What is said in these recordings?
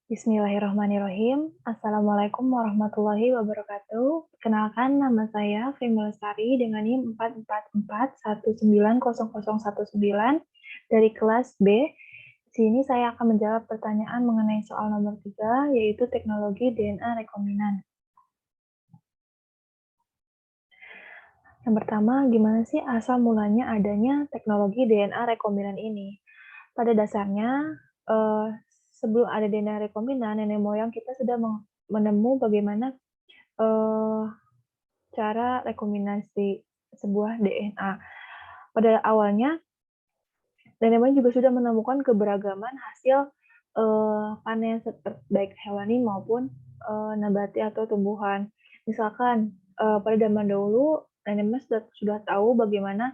Bismillahirrahmanirrahim. Assalamualaikum warahmatullahi wabarakatuh. Kenalkan nama saya Femi Lestari dengan NIM 444190019 dari kelas B. Di sini saya akan menjawab pertanyaan mengenai soal nomor 3, yaitu teknologi DNA rekombinan. Yang pertama, gimana sih asal mulanya adanya teknologi DNA rekombinan ini? Pada dasarnya, eee, sebelum ada DNA rekombinan, nenek moyang kita sudah menemu bagaimana, eee, cara rekombinasi sebuah DNA. Pada awalnya, nenek moyang juga sudah menemukan keberagaman hasil, panen baik hewani maupun, nabati atau tumbuhan. Misalkan, pada zaman dahulu, nenek moyang sudah tahu bagaimana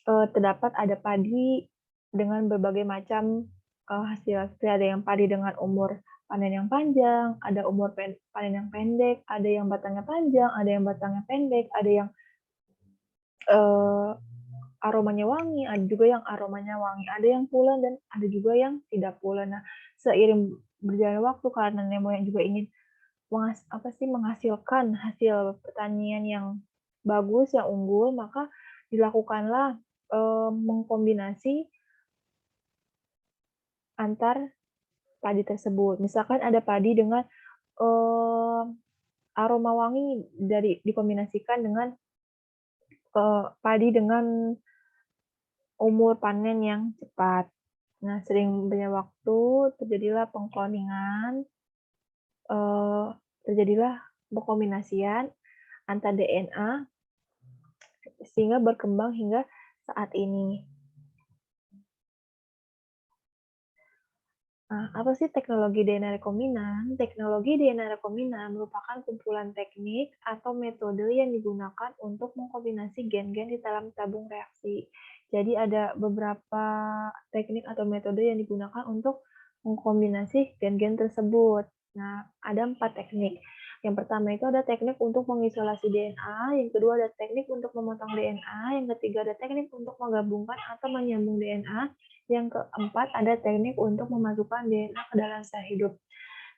terdapat ada padi dengan berbagai macam, hasil. Seperti ada yang padi dengan umur panen yang panjang, ada umur panen yang pendek, ada yang batangnya panjang, ada yang batangnya pendek, ada yang, eee, aromanya wangi, ada juga yang aromanya wangi, ada yang pulen dan ada juga yang tidak pulen. Nah, seiring berjalannya waktu karena nenek moyang juga ingin menghasilkan hasil pertanian yang bagus, yang unggul, maka dilakukanlah, mengkombinasi antar padi tersebut. Misalkan ada padi dengan, eee, aroma wangi dikombinasikan dengan, padi dengan umur panen yang cepat. Nah, sering berjalannya waktu terjadilah pengkloningan, eee, terjadilah pengkombinasian antar DNA sehingga berkembang hingga saat ini. Nah, apa sih teknologi DNA rekombinan? Teknologi DNA rekombinan merupakan kumpulan teknik atau metode yang digunakan untuk mengkombinasi gen-gen di dalam tabung reaksi. Jadi ada beberapa teknik atau metode yang digunakan untuk mengkombinasi gen-gen tersebut. Nah, ada 4 teknik. Yang pertama itu ada teknik untuk mengisolasi DNA, yang kedua ada teknik untuk memotong DNA, yang ketiga ada teknik untuk menggabungkan atau menyambung DNA, yang keempat, ada teknik untuk memasukkan DNA ke dalam sel hidup.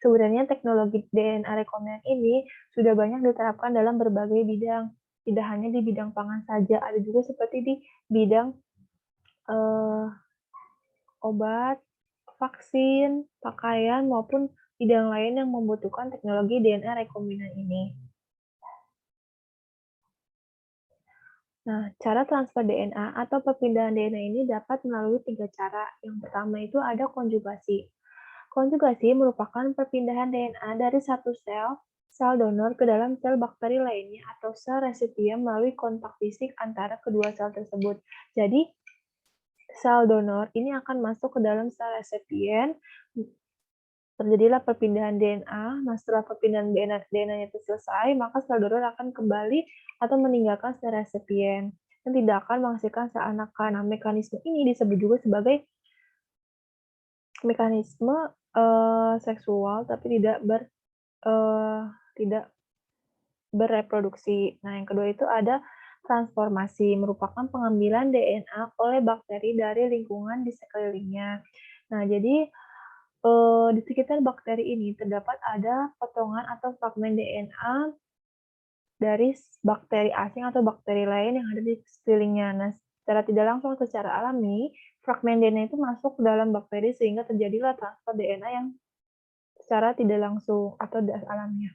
Sebenarnya teknologi DNA rekombinan ini sudah banyak diterapkan dalam berbagai bidang, tidak hanya di bidang pangan saja, ada juga seperti di bidang eh, obat, vaksin, pakaian, maupun bidang lain yang membutuhkan teknologi DNA rekombinan ini. Nah, cara transfer DNA atau perpindahan DNA ini dapat melalui 3 cara. Yang pertama itu ada konjugasi. Konjugasi merupakan perpindahan DNA dari satu sel donor ke dalam sel bakteri lainnya atau sel resipien melalui kontak fisik antara kedua sel tersebut. Jadi, sel donor ini akan masuk ke dalam sel resipien, terjadilah perpindahan DNA. Nah, setelah perpindahan DNA itu selesai, maka sel donor akan kembali atau meninggalkan sel resipien dan tidak akan menghasilkan sel anakan. Nah, mekanisme ini disebut juga sebagai mekanisme seksual tapi eee, tidak bereproduksi. Nah, yang kedua itu ada transformasi, merupakan pengambilan DNA oleh bakteri dari lingkungan di sekelilingnya. Nah, jadi, di sekitar bakteri ini terdapat ada potongan atau fragmen DNA dari bakteri asing atau bakteri lain yang ada di sekelilingnya. Nah, secara tidak langsung atau secara alami, fragmen DNA itu masuk ke dalam bakteri sehingga terjadilah transfer DNA yang secara tidak langsung atau alamiah.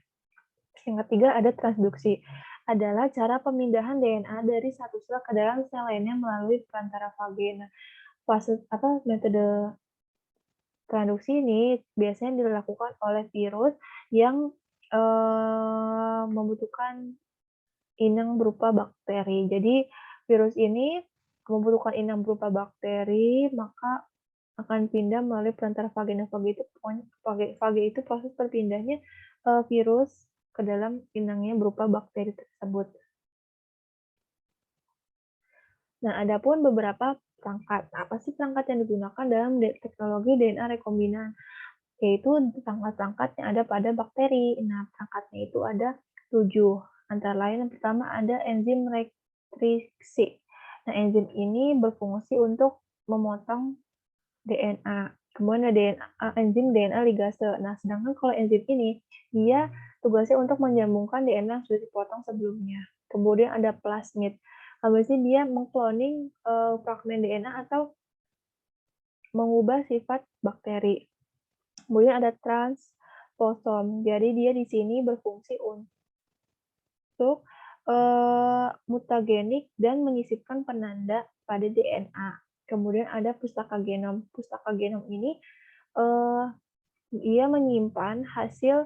Yang ketiga ada transduksi, adalah cara pemindahan DNA dari satu sel ke dalam sel lainnya melalui perantara fage. Nah, metode transduksi ini biasanya dilakukan oleh virus yang membutuhkan inang berupa bakteri. Jadi virus ini membutuhkan inang berupa bakteri, maka akan pindah melalui perantara fage. Nah, fage itu proses berpindahnya virus ke dalam inangnya berupa bakteri tersebut. Nah, ada pun beberapa perangkat. Nah, apa sih perangkat yang digunakan dalam teknologi DNA rekombinan? Yaitu perangkat-perangkat yang ada pada bakteri. Nah, perangkatnya itu ada 7. Antara lain yang pertama ada enzim retriksi. Nah, enzim ini berfungsi untuk memotong DNA. kemudian ada enzim DNA ligase. Nah, sedangkan kalau enzim ini, dia tugasnya untuk menyambungkan DNA yang sudah dipotong sebelumnya. Kemudian ada plasmid. Habis ini dia mengkloning fragmen DNA atau mengubah sifat bakteri. Kemudian ada transposon. Jadi dia di sini berfungsi untuk mutagenik dan menyisipkan penanda pada DNA. Kemudian ada pustaka genom. Pustaka genom ini ia menyimpan hasil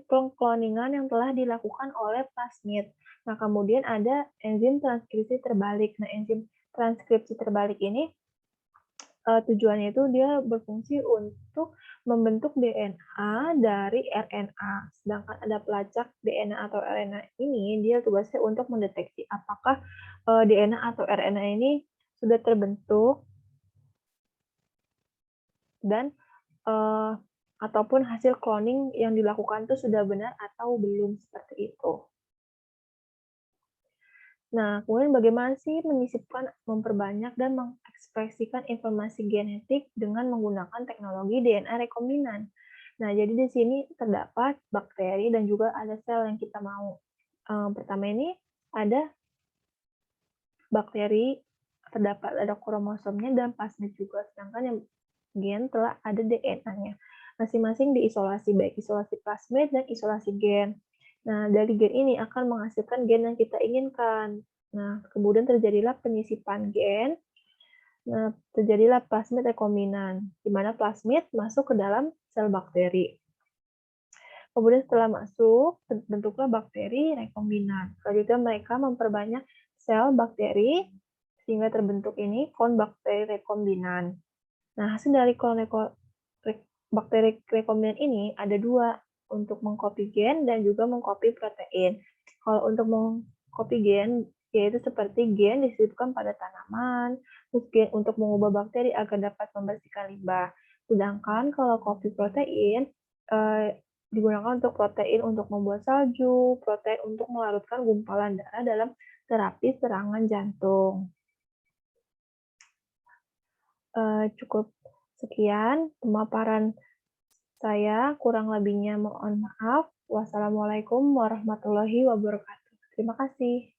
pengkloningan yang telah dilakukan oleh plasmid. Nah, kemudian ada enzim transkripsi terbalik. Nah, enzim transkripsi terbalik ini tujuannya itu dia berfungsi untuk membentuk DNA dari RNA. Sedangkan ada pelacak DNA atau RNA ini, dia tugasnya untuk mendeteksi apakah DNA atau RNA ini sudah terbentuk dan ataupun hasil cloning yang dilakukan itu sudah benar atau belum, seperti itu. Nah, kemudian bagaimana sih menyisipkan, memperbanyak, dan mengekspresikan informasi genetik dengan menggunakan teknologi DNA rekombinan? Nah, jadi di sini terdapat bakteri dan juga ada sel yang kita mau. Pertama ini ada bakteri, terdapat ada kromosomnya dan plasmid juga, sedangkan yang gen telah ada DNA-nya. Masing-masing diisolasi, baik isolasi plasmid dan isolasi gen. Nah, dari gen ini akan menghasilkan gen yang kita inginkan. Nah, kemudian terjadilah penyisipan gen. Nah, terjadilah plasmid rekombinan, di mana plasmid masuk ke dalam sel bakteri. Kemudian setelah masuk, bentuklah bakteri rekombinan. Selanjutnya mereka memperbanyak sel bakteri sehingga terbentuk ini klon bakteri rekombinan. Nah, hasil dari klon bakteri rekombinan ini ada dua, untuk mengcopy gen dan juga mengcopy protein. Kalau untuk mengcopy gen, yaitu seperti gen disisipkan pada tanaman, terus gen untuk mengubah bakteri agar dapat membersihkan limbah. Sedangkan kalau copy protein, digunakan untuk protein untuk membuat salju, protein untuk melarutkan gumpalan darah dalam terapi serangan jantung. Cukup sekian pemaparan saya, kurang lebihnya mohon maaf. Wassalamualaikum warahmatullahi wabarakatuh. Terima kasih.